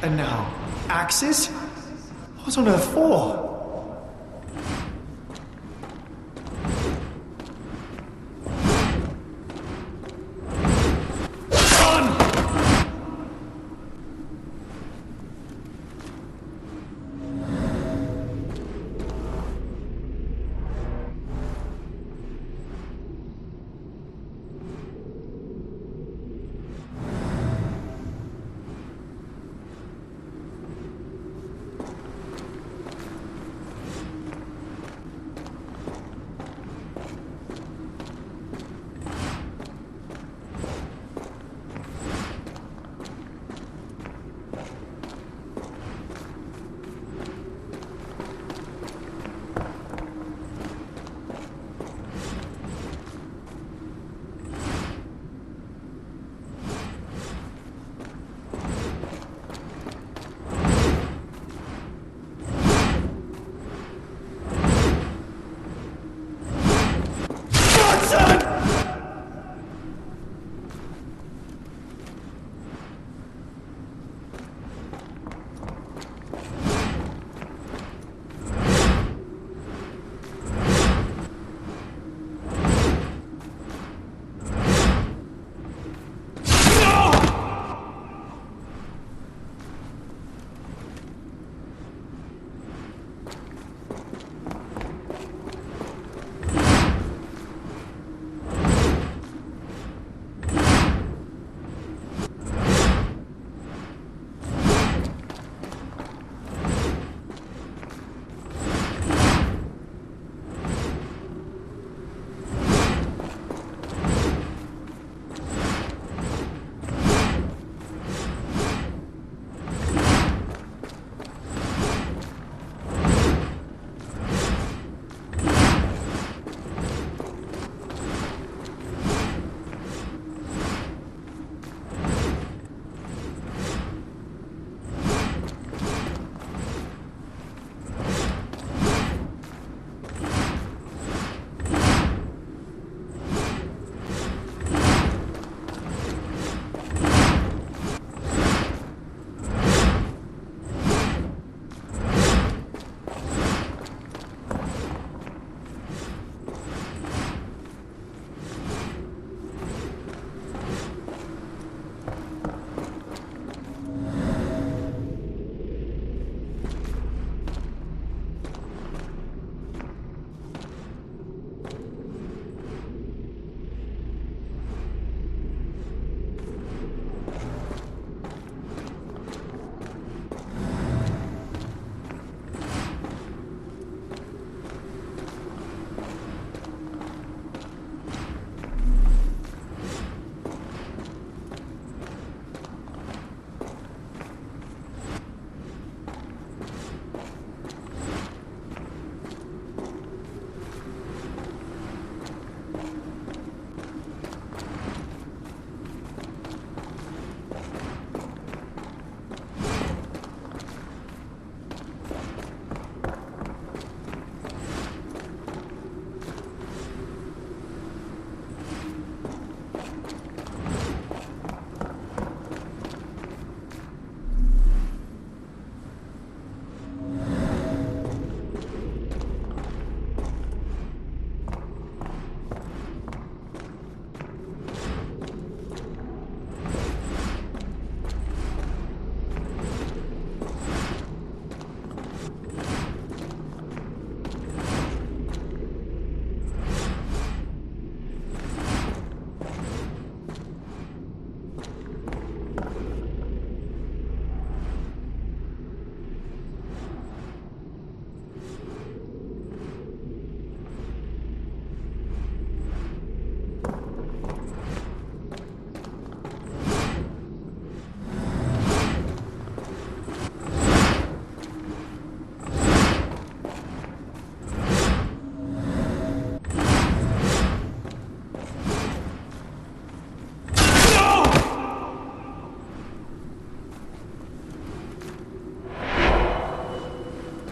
And now, axes? What on earth for?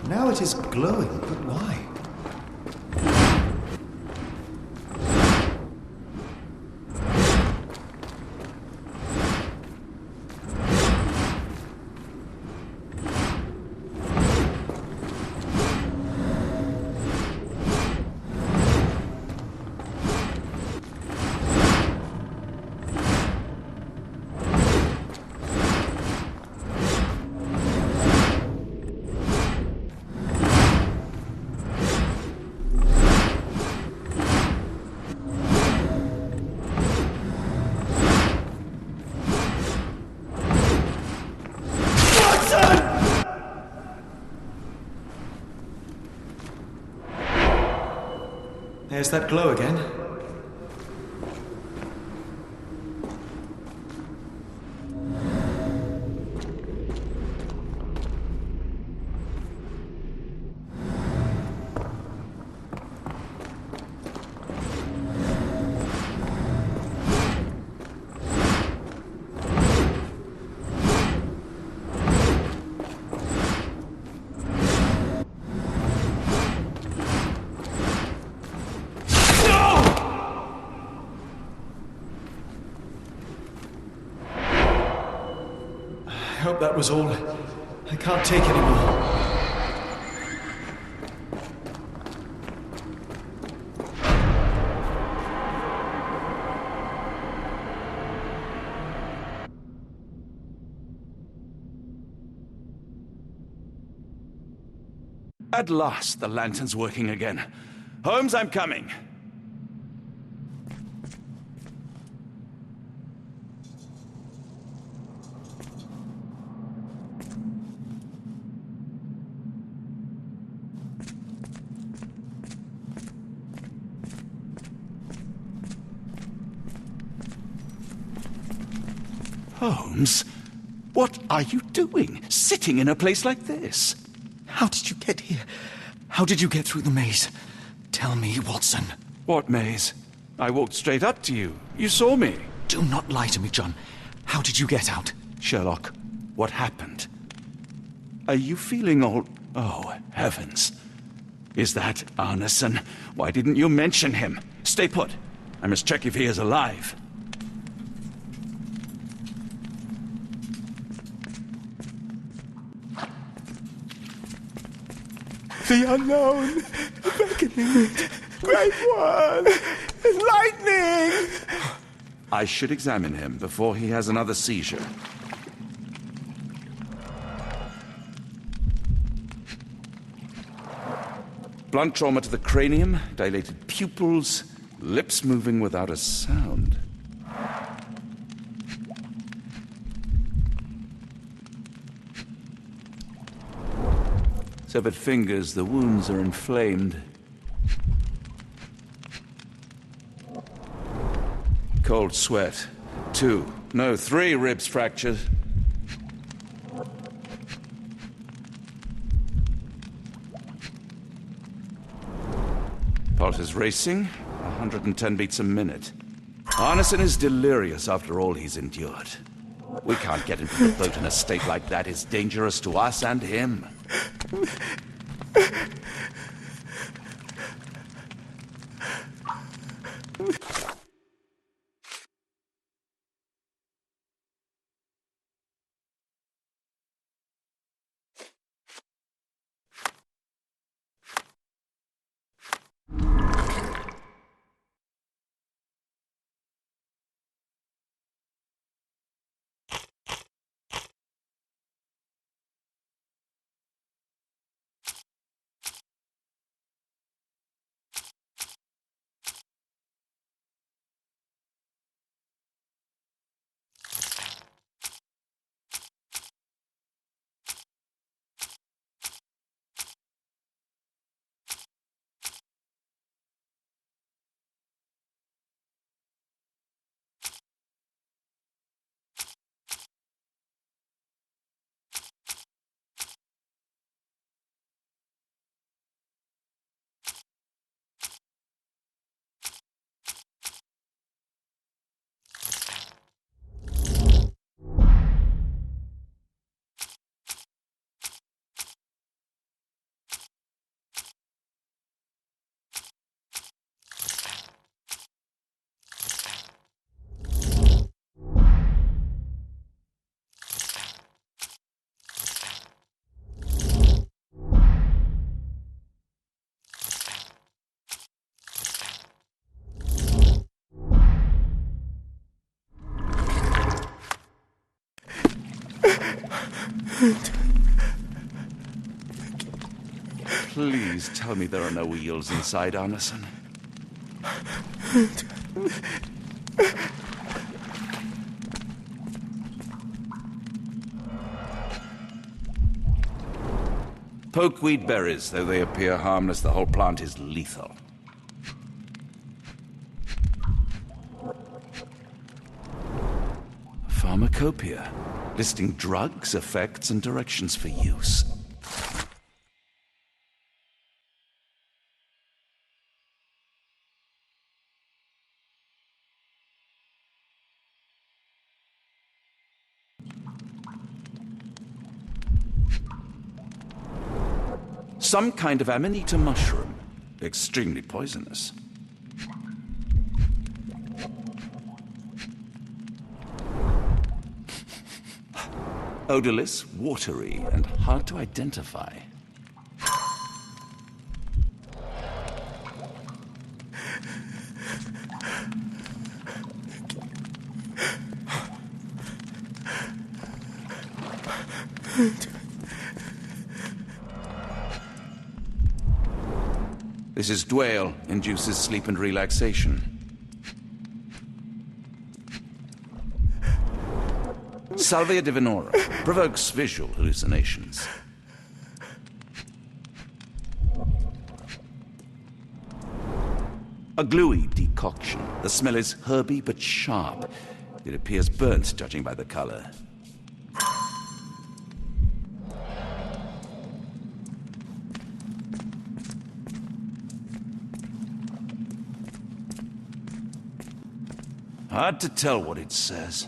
Now it is glowing, but why? There's that glow again. I hope that was all. I can't take anymore. At last, the lantern's working again. Holmes, I'm coming. Holmes, what are you doing, sitting in a place like this? How did you get here? How did you get through the maze? Tell me, Watson. What maze? I walked straight up to you. You saw me. Do not lie to me, John. How did you get out? Sherlock, what happened? Are you feeling all... Oh, heavens. Is that Arneson? Why didn't you mention him? Stay put. I must check if he is alive. The unknown, beckoning, great one, lightning! I should examine him before he has another seizure. Blunt trauma to the cranium, dilated pupils, lips moving without a sound. Severed fingers, the wounds are inflamed. Cold sweat. 2, no, 3 ribs fractured. Pulse is racing, 110 beats a minute. Arneson is delirious after all he's endured. We can't get into the boat in a state like that. It's dangerous to us and him. Please tell me there are no wheels inside, Arneson. Pokeweed berries, though they appear harmless, the whole plant is lethal. pharmacopoeia, listing drugs, effects, and directions for use. Some kind of amanita mushroom. Extremely poisonous. Odorless, watery, and hard to identify. This is Dwale, induces sleep and relaxation. Salvia divinora, provokes visual hallucinations. A gluey decoction. The smell is herby but sharp. It appears burnt, judging by the color. Hard to tell what it says.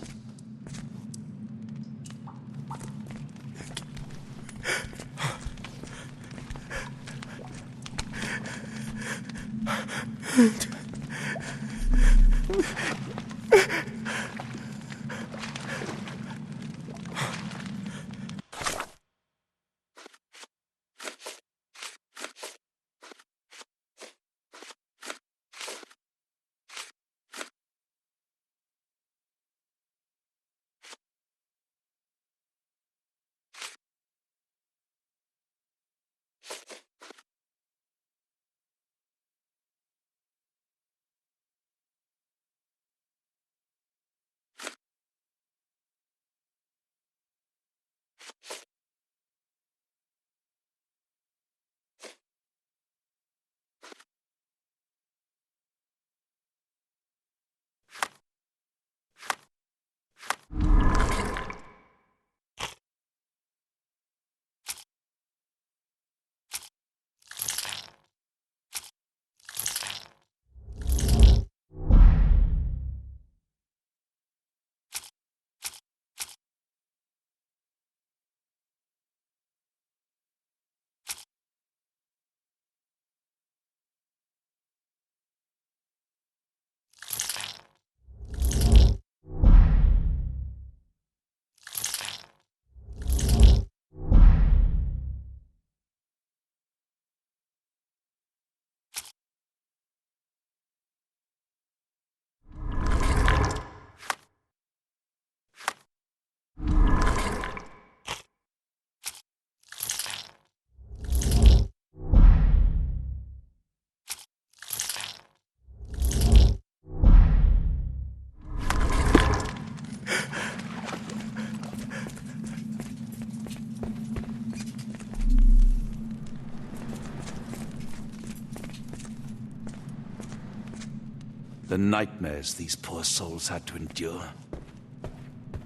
The nightmares these poor souls had to endure.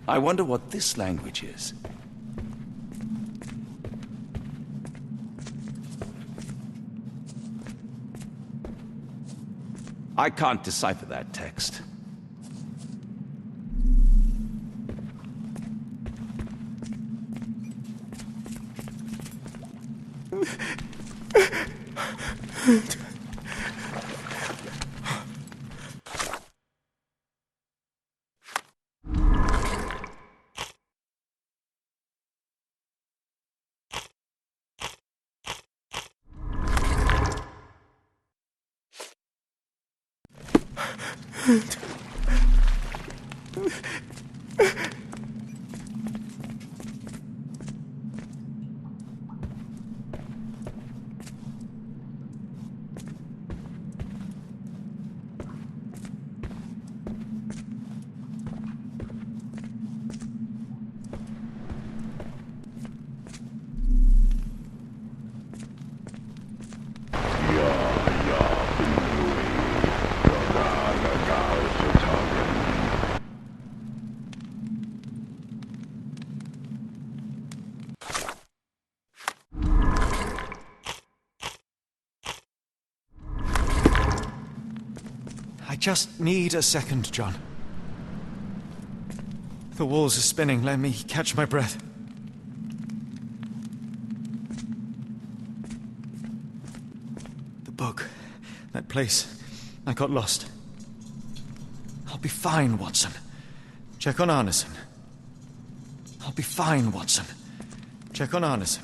I wonder what this language is. I can't decipher that text. I just need a second, John. The walls are spinning. Let me catch my breath. The book. That place. I got lost. I'll be fine, Watson. Check on Arneson. I'll be fine, Watson. Check on Arneson.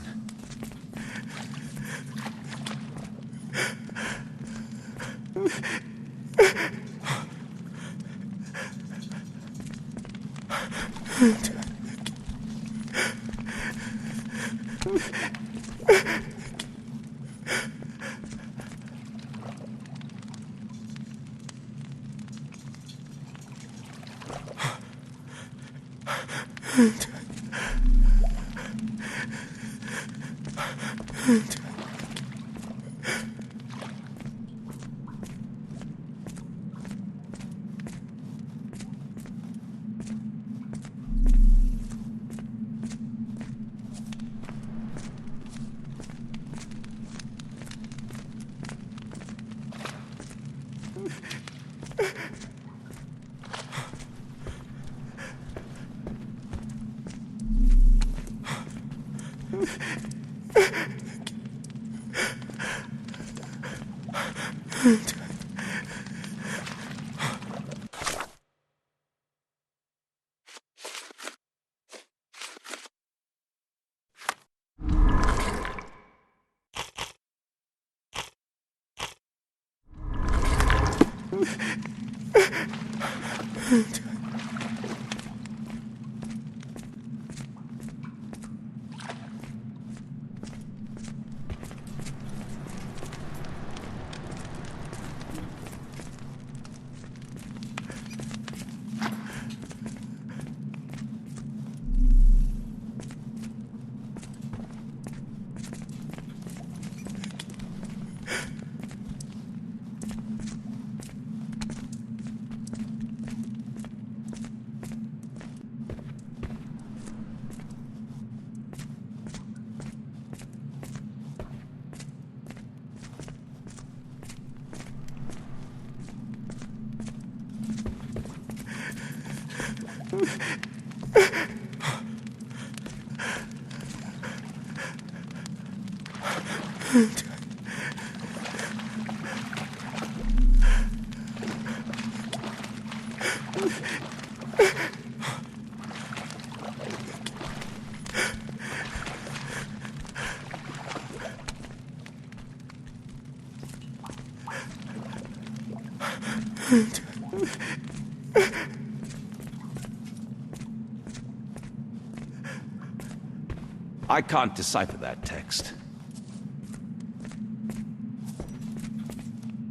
I can't decipher that text.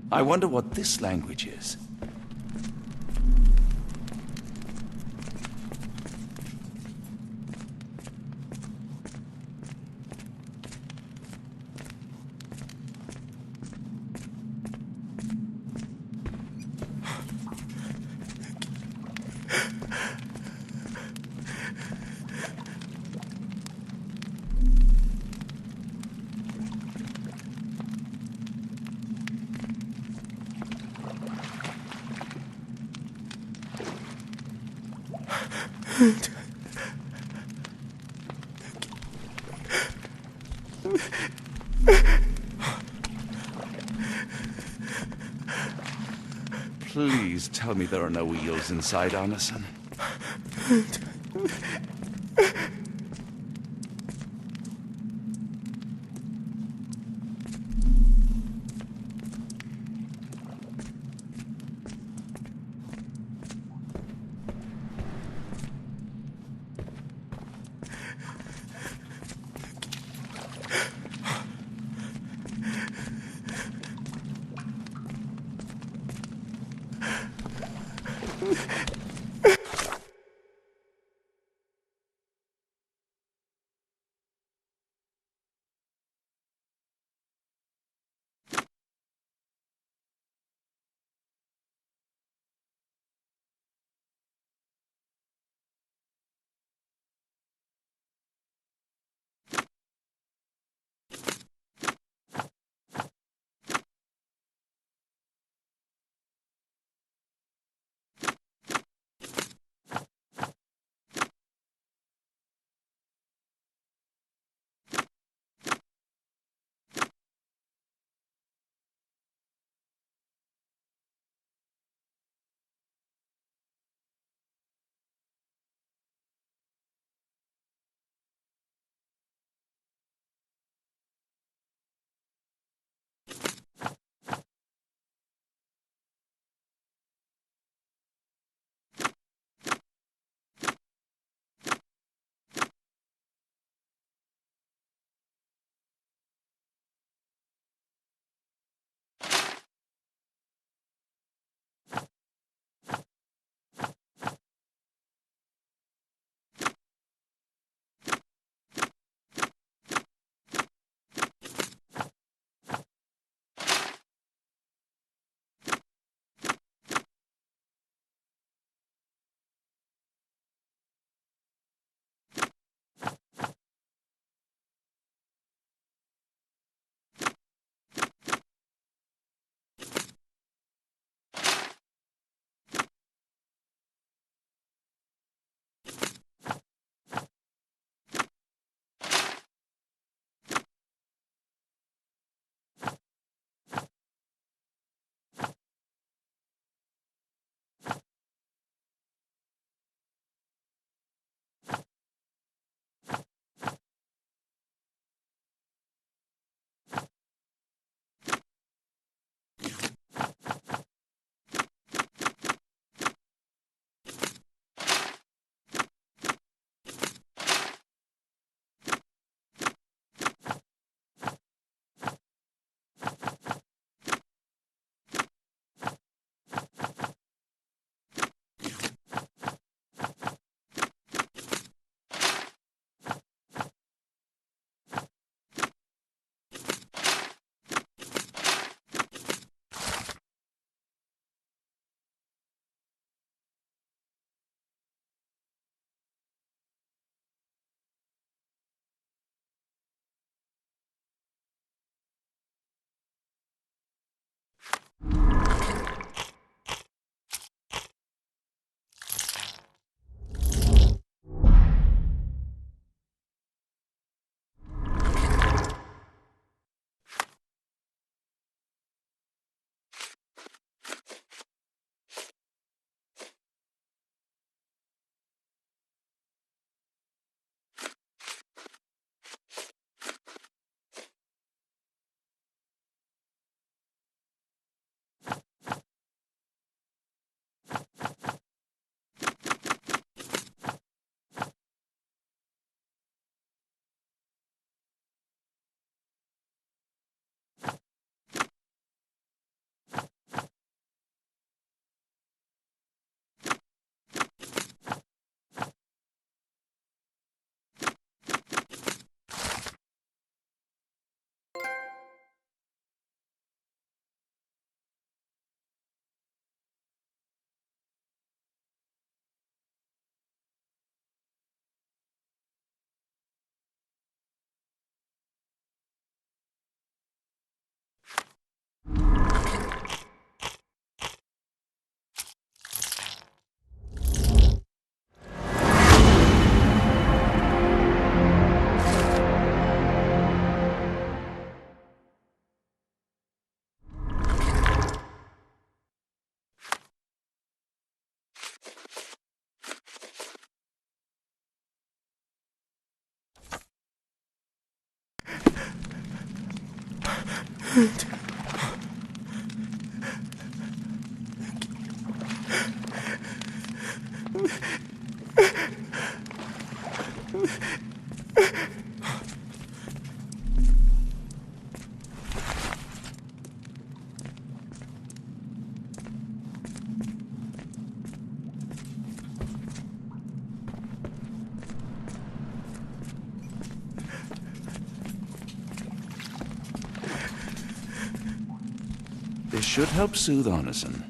I wonder what this language is. Please tell me there are no eels inside, Arneson. This should help soothe Arneson.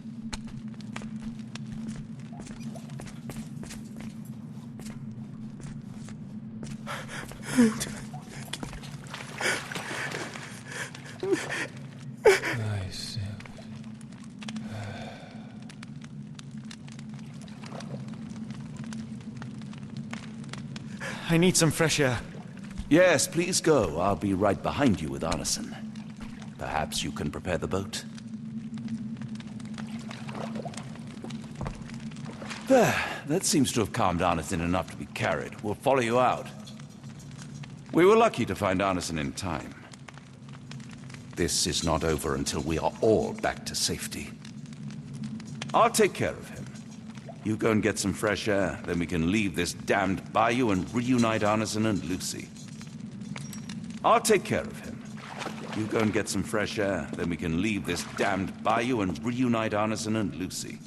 I need some fresh air. Yes, please go. I'll be right behind you with Arneson. Perhaps you can prepare the boat. There. That seems to have calmed Arneson enough to be carried. We'll follow you out. We were lucky to find Arneson in time. This is not over until we are all back to safety. I'll take care of him. You go and get some fresh air, then we can leave this damned bayou and reunite Arneson and Lucy. I'll take care of him. You go and get some fresh air, then we can leave this damned bayou and reunite Arneson and Lucy.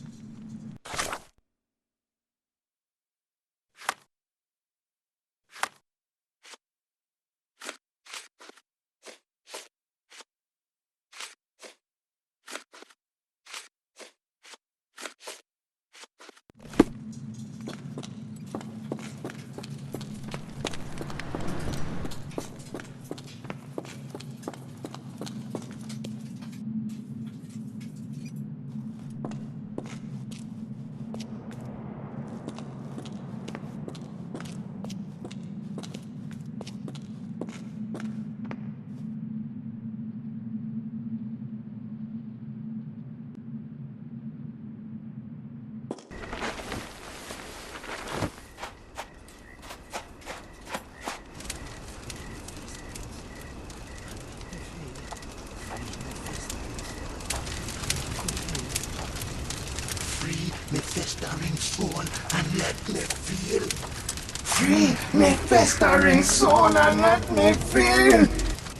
Me festering soul and let me feel. Free me festering soul and let me feel.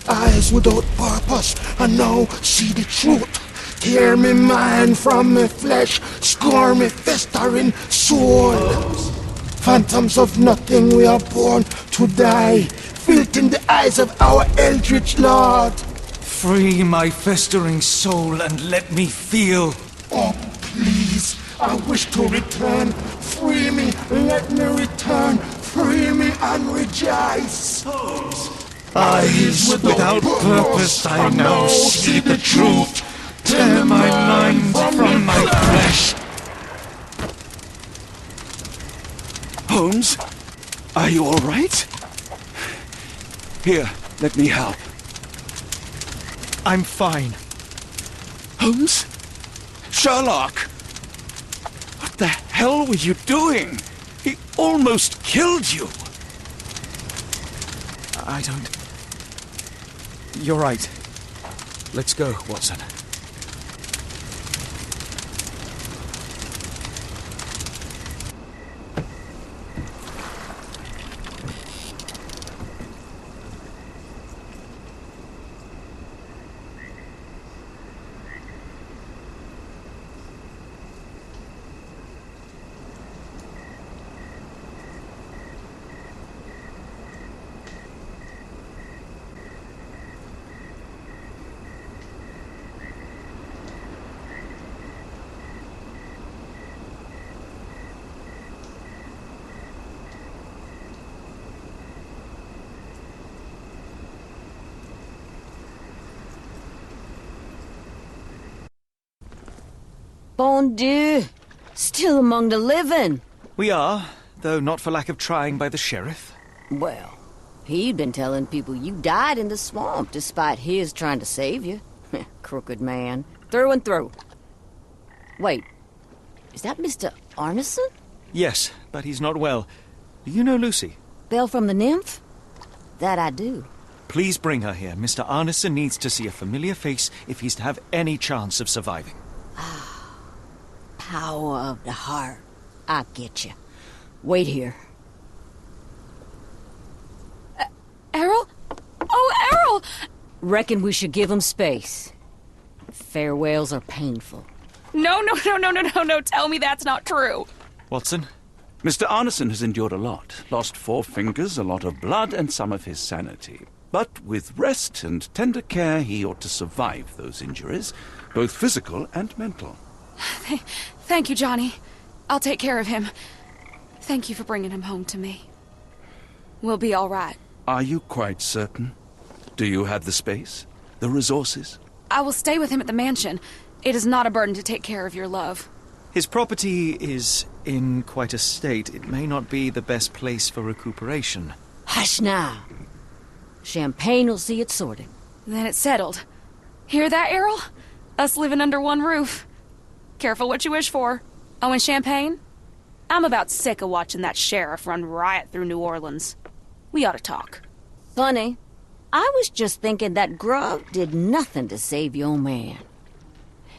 Eyes without purpose and now see the truth. Tear me mind from me flesh, score me festering soul. Phantoms of nothing, we are born to die. Filth in the eyes of our eldritch lord. Free my festering soul and let me feel. Oh, please. I wish to return. Free me, let me return. Free me and rejoice. Eyes without purpose, I now see the truth. Tear my mind from my flesh. Holmes? Are you all right? Here, let me help. I'm fine. Holmes? Sherlock! What the hell were you doing? He almost killed you. I don't... You're right. Let's go, Watson. Bon Dieu! Still among the living. We are, though not for lack of trying by the sheriff. Well, he'd been telling people you died in the swamp despite his trying to save you. Crooked man. Through and through. Wait, is that Mr. Arneson? Yes, but he's not well. Do you know Lucy? Belle from the Nymph? That I do. Please bring her here. Mr. Arneson needs to see a familiar face if he's to have any chance of surviving. Power of the heart. I get you. Wait here. Errol? Oh, Errol! Reckon we should give him space. Farewells are painful. No. Tell me that's not true. Watson? Mr. Arneson has endured a lot. Lost 4 fingers, a lot of blood, and some of his sanity. But with rest and tender care, he ought to survive those injuries, both physical and mental. Thank you, Johnny. I'll take care of him. Thank you for bringing him home to me. We'll be all right. Are you quite certain? Do you have the space? The resources? I will stay with him at the mansion. It is not a burden to take care of your love. His property is in quite a state. It may not be the best place for recuperation. Hush now. Champagne will see it sorted. Then it's settled. Hear that, Errol? Us living under one roof. Careful what you wish for. Oh, and champagne? I'm about sick of watching that sheriff run riot through New Orleans. We ought to talk. Funny. I was just thinking that grub did nothing to save your man.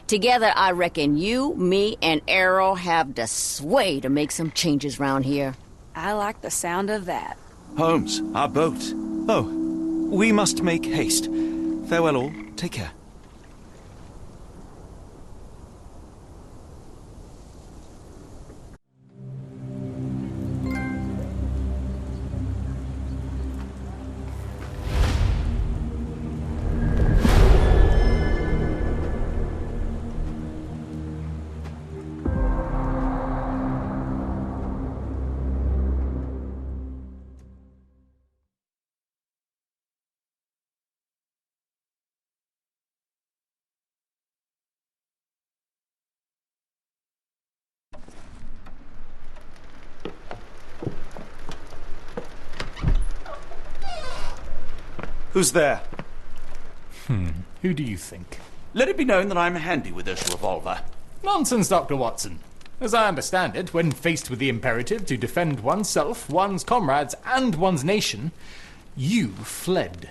Together, I reckon you, me, and Errol have the sway to make some changes round here. I like the sound of that. Holmes, our boat. Oh, we must make haste. Farewell all. Take care. Who's there? Who do you think? Let it be known that I'm handy with this revolver. Nonsense, Dr. Watson. As I understand it, when faced with the imperative to defend oneself, one's comrades, and one's nation, you fled.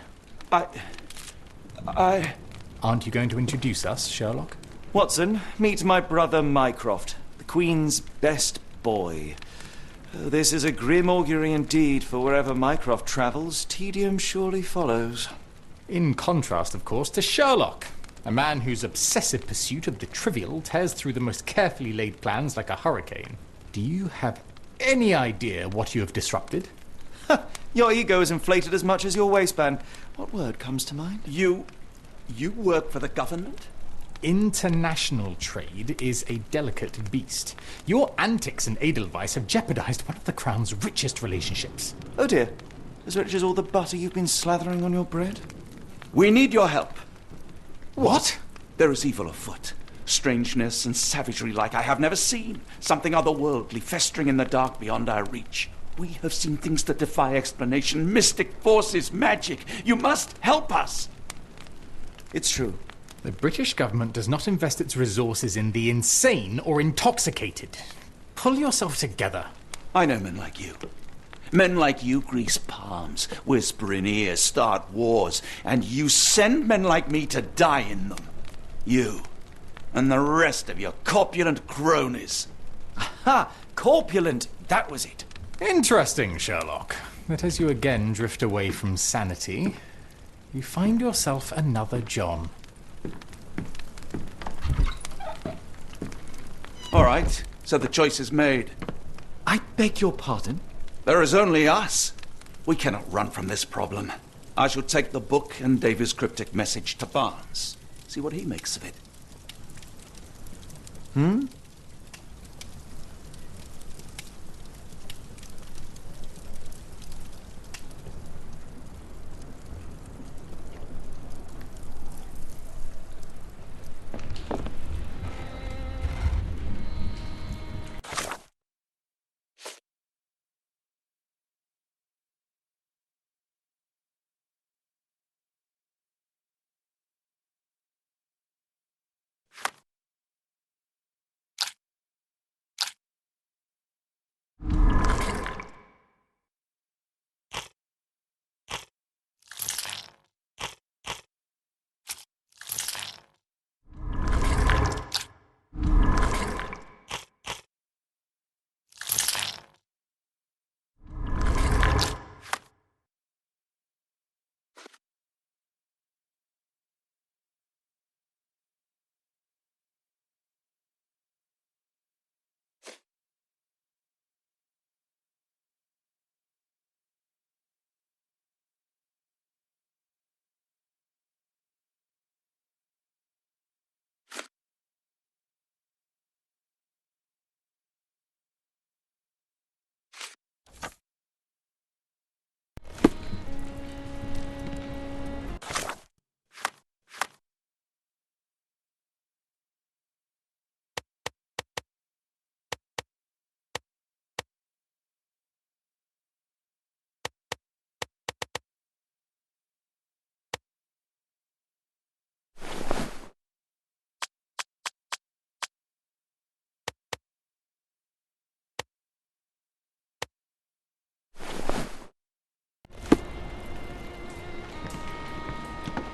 I... Aren't you going to introduce us, Sherlock? Watson, meet my brother Mycroft, the Queen's best boy. This is a grim augury indeed, for wherever Mycroft travels, tedium surely follows. In contrast, of course, to Sherlock, a man whose obsessive pursuit of the trivial tears through the most carefully laid plans like a hurricane. Do you have any idea what you have disrupted? Your ego is inflated as much as your waistband. What word comes to mind? You work for the government? International trade is a delicate beast. Your antics and Edelweiss have jeopardized one of the Crown's richest relationships. Oh dear. As rich as all the butter you've been slathering on your bread? We need your help. What? There is evil afoot. Strangeness and savagery like I have never seen. Something otherworldly festering in the dark beyond our reach. We have seen things that defy explanation. Mystic forces, magic. You must help us. It's true. The British government does not invest its resources in the insane or intoxicated. Pull yourself together. I know men like you. Men like you grease palms, whisper in ears, start wars, and you send men like me to die in them. You and the rest of your corpulent cronies. Ha! Corpulent! That was it. Interesting, Sherlock, that as you again drift away from sanity, you find yourself another John. All right, so the choice is made. I beg your pardon? There is only us. We cannot run from this problem. I shall take the book and Davy's cryptic message to Barnes. See what he makes of it.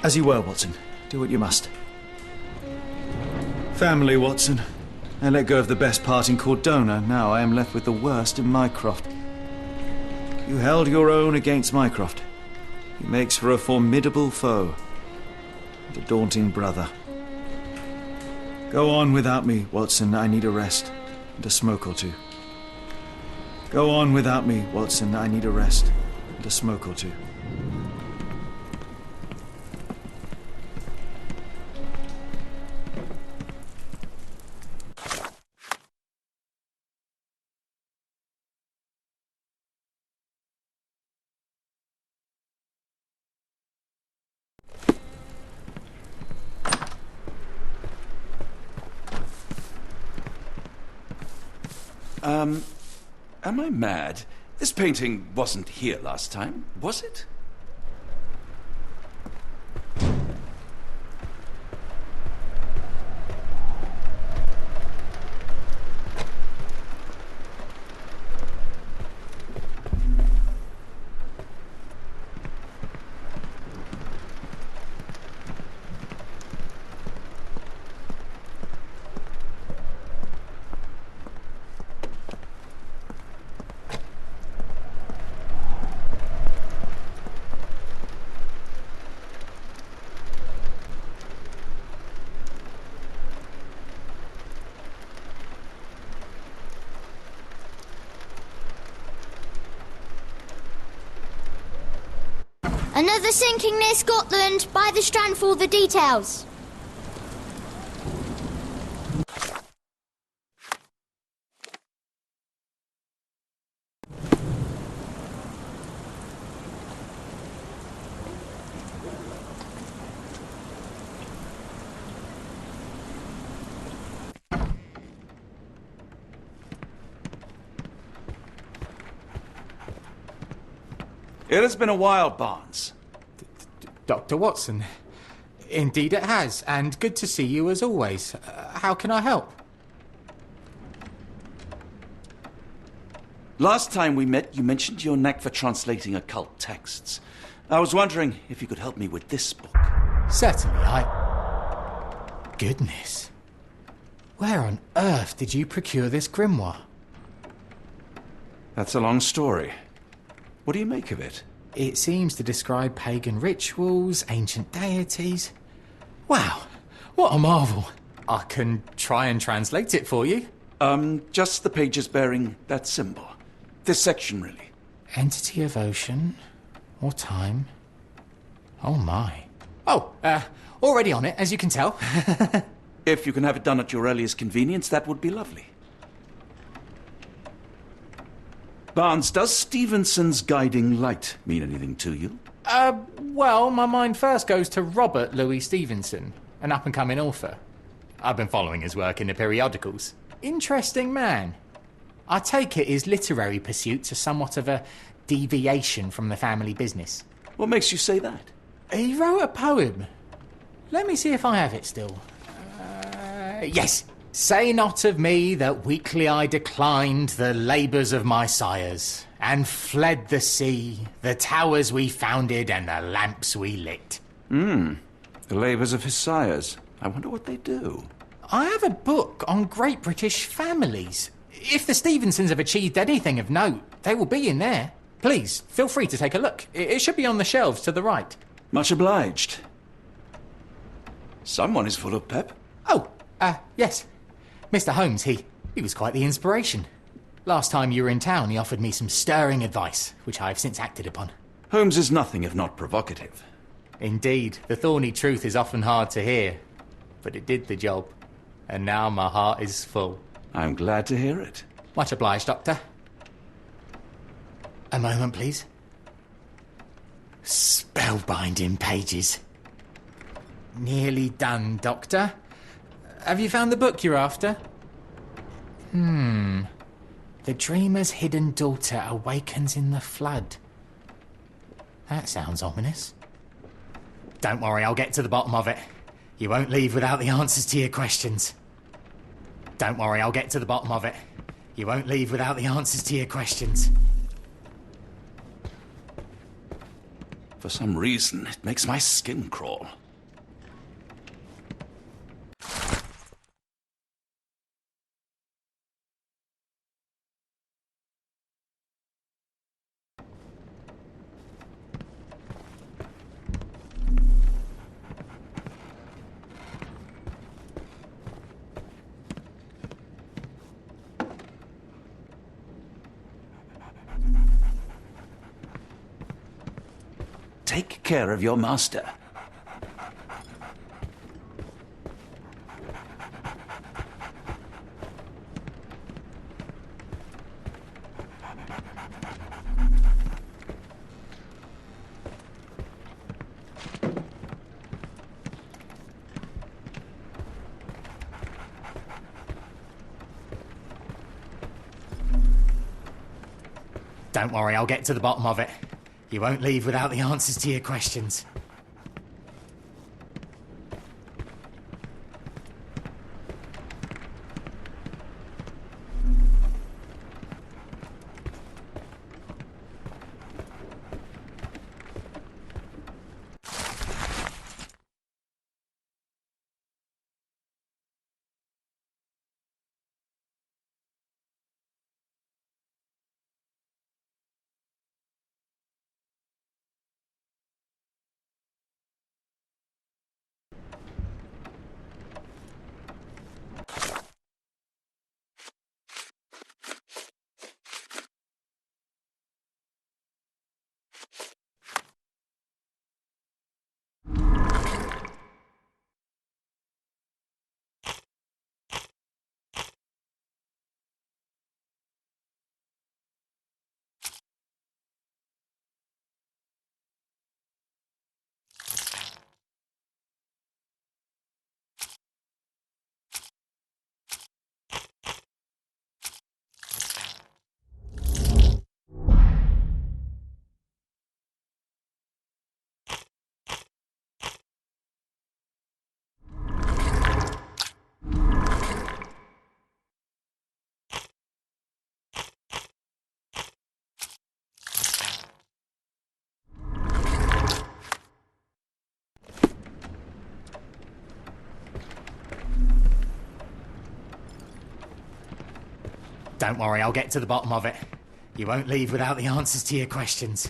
As you were, Watson. Do what you must. Family, Watson. I let go of the best part in Cordona. Now I am left with the worst in Mycroft. You held your own against Mycroft. He makes for a formidable foe. And a daunting brother. Go on without me, Watson. I need a rest. And a smoke or two. Go on without me, Watson. I need a rest. And a smoke or two. Am I mad? This painting wasn't here last time, was it? Another sinking near Scotland. By the Strand for all the details. It has been a while, Barnes. Dr. Watson. Indeed it has, and good to see you as always. How can I help? Last time we met, you mentioned your knack for translating occult texts. I was wondering if you could help me with this book. Certainly, Goodness. Where on earth did you procure this grimoire? That's a long story. What do you make of it? It seems to describe pagan rituals, ancient deities. Wow, what a marvel. I can try and translate it for you. Just the pages bearing that symbol. This section, really. Entity of ocean or time. Oh my. Oh, already on it, as you can tell. If you can have it done at your earliest convenience, that would be lovely. Barnes, does Stevenson's guiding light mean anything to you? Well, my mind first goes to Robert Louis Stevenson, an up-and-coming author. I've been following his work in the periodicals. Interesting man. I take it his literary pursuits are somewhat of a deviation from the family business. What makes you say that? He wrote a poem. Let me see if I have it still. Yes. Say not of me that weakly I declined the labours of my sires, and fled the sea, the towers we founded, and the lamps we lit. The labours of his sires. I wonder what they do. I have a book on great British families. If the Stevensons have achieved anything of note, they will be in there. Please, feel free to take a look. It should be on the shelves to the right. Much obliged. Someone is full of pep. Oh, yes. Mr. Holmes, he was quite the inspiration. Last time you were in town, he offered me some stirring advice, which I have since acted upon. Holmes is nothing if not provocative. Indeed, the thorny truth is often hard to hear, but it did the job, and now my heart is full. I'm glad to hear it. Much obliged, Doctor. A moment, please. Spellbinding pages. Nearly done, Doctor. Have you found the book you're after? The dreamer's hidden daughter awakens in the flood. That sounds ominous. Don't worry, I'll get to the bottom of it. You won't leave without the answers to your questions. Don't worry, I'll get to the bottom of it. You won't leave without the answers to your questions. For some reason, it makes my skin crawl. Take care of your master. Don't worry, I'll get to the bottom of it. You won't leave without the answers to your questions. Don't worry, I'll get to the bottom of it. You won't leave without the answers to your questions.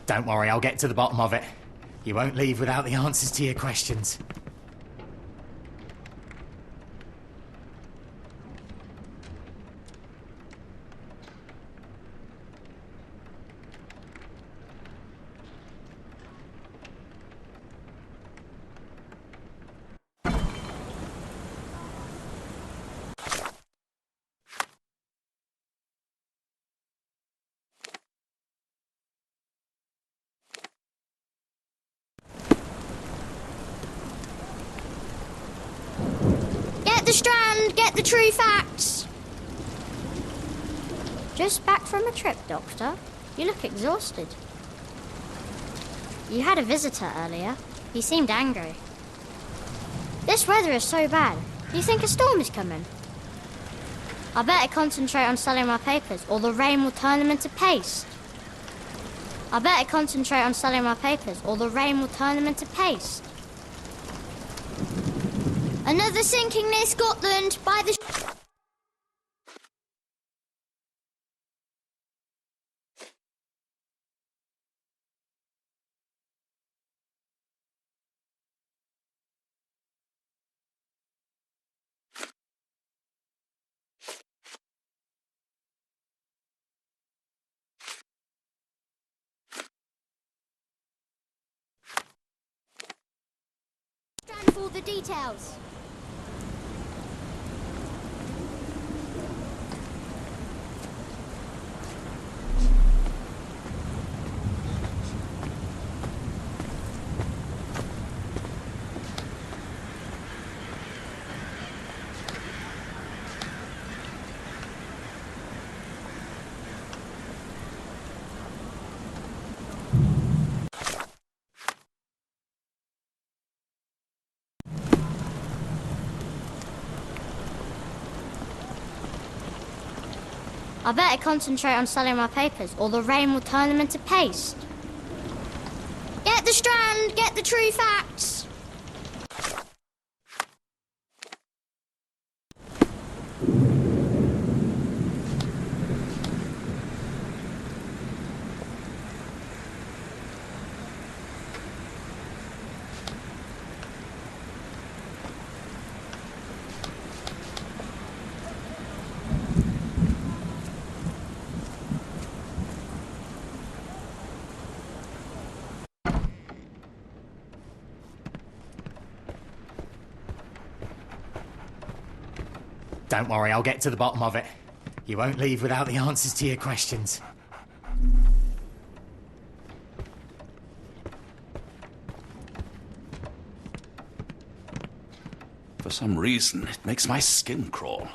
Don't worry, I'll get to the bottom of it. You won't leave without the answers to your questions. Get the Strand! Get the true facts! Just back from a trip, Doctor. You look exhausted. You had a visitor earlier. He seemed angry. This weather is so bad. Do you think a storm is coming? I better concentrate on selling my papers, or the rain will turn them into paste. I better concentrate on selling my papers, or the rain will turn them into paste. Another sinking near Scotland by the... have all the details. I better concentrate on selling my papers, or the rain will turn them into paste. Get the Strand! Get the true facts! Don't worry, I'll get to the bottom of it. You won't leave without the answers to your questions. For some reason, it makes my skin crawl.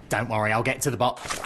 Don't worry, I'll get to the bottom.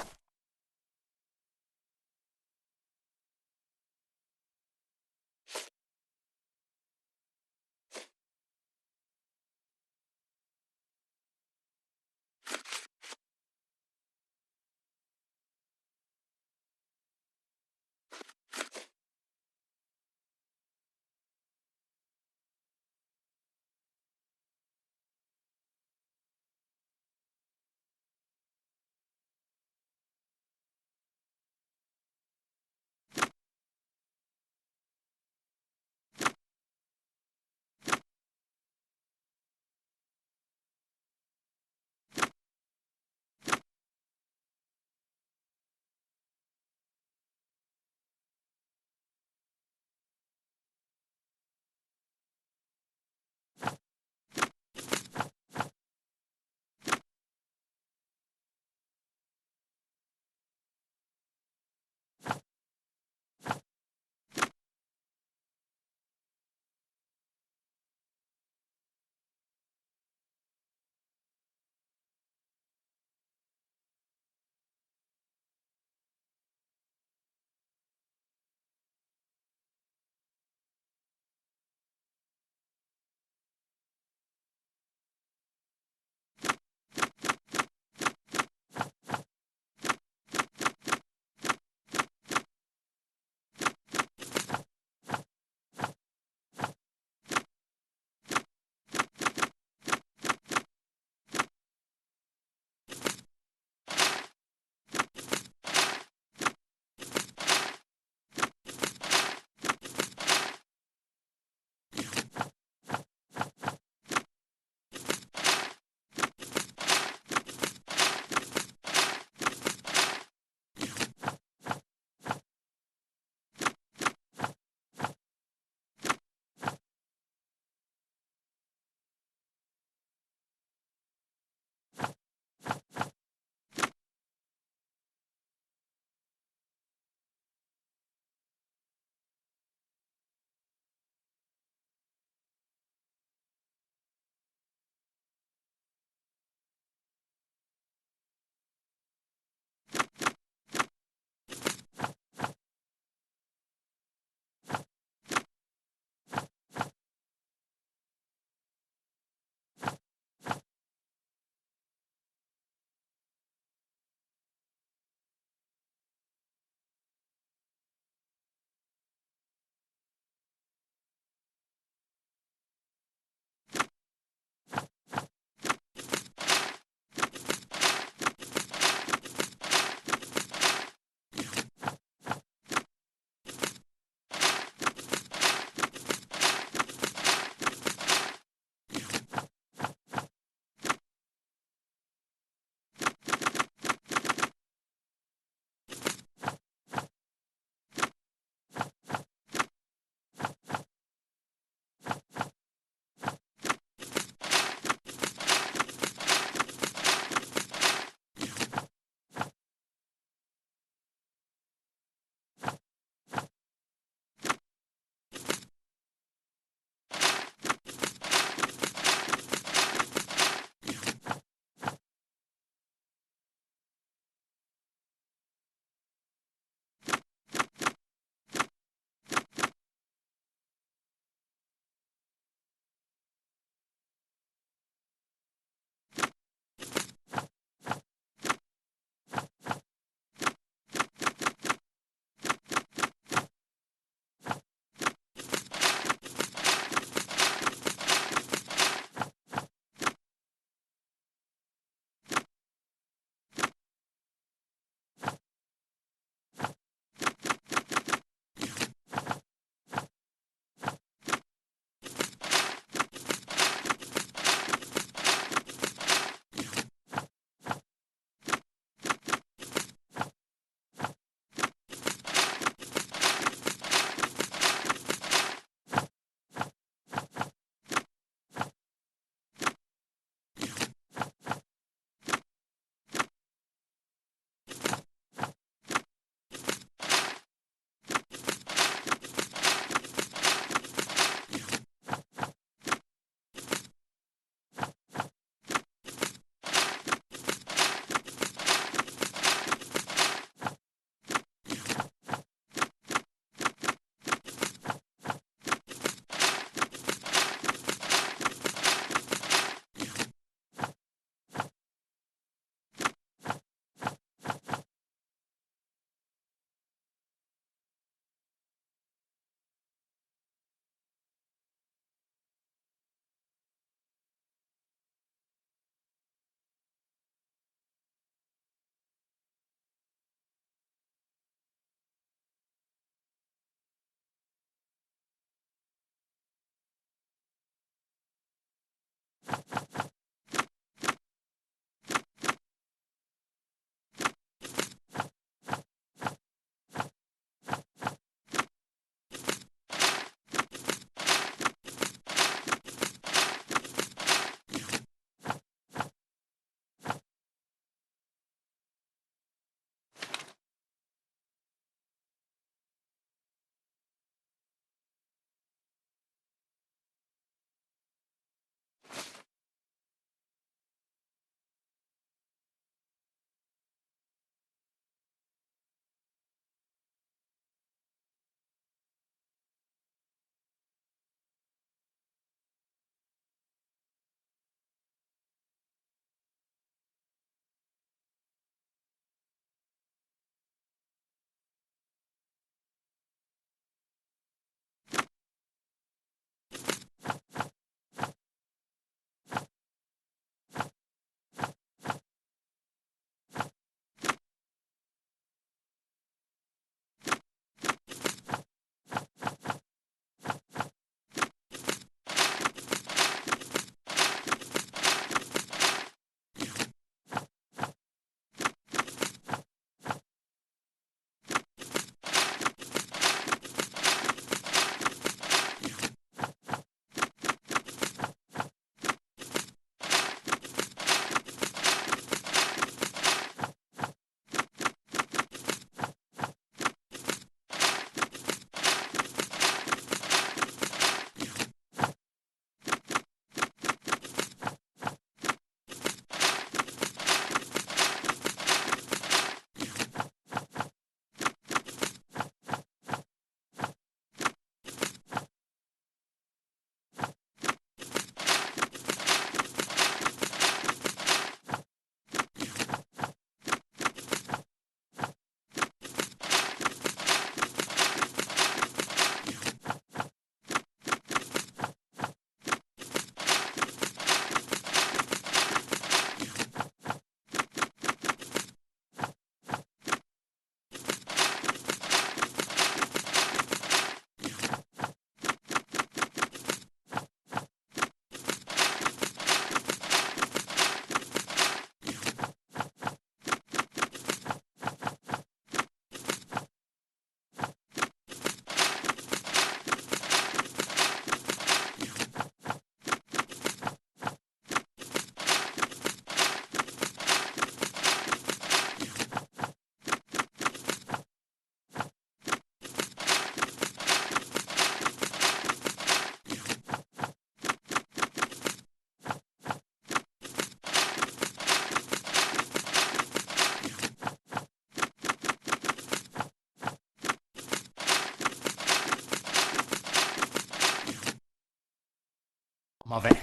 Of it.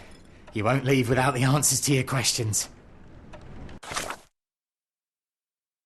You won't leave without the answers to your questions.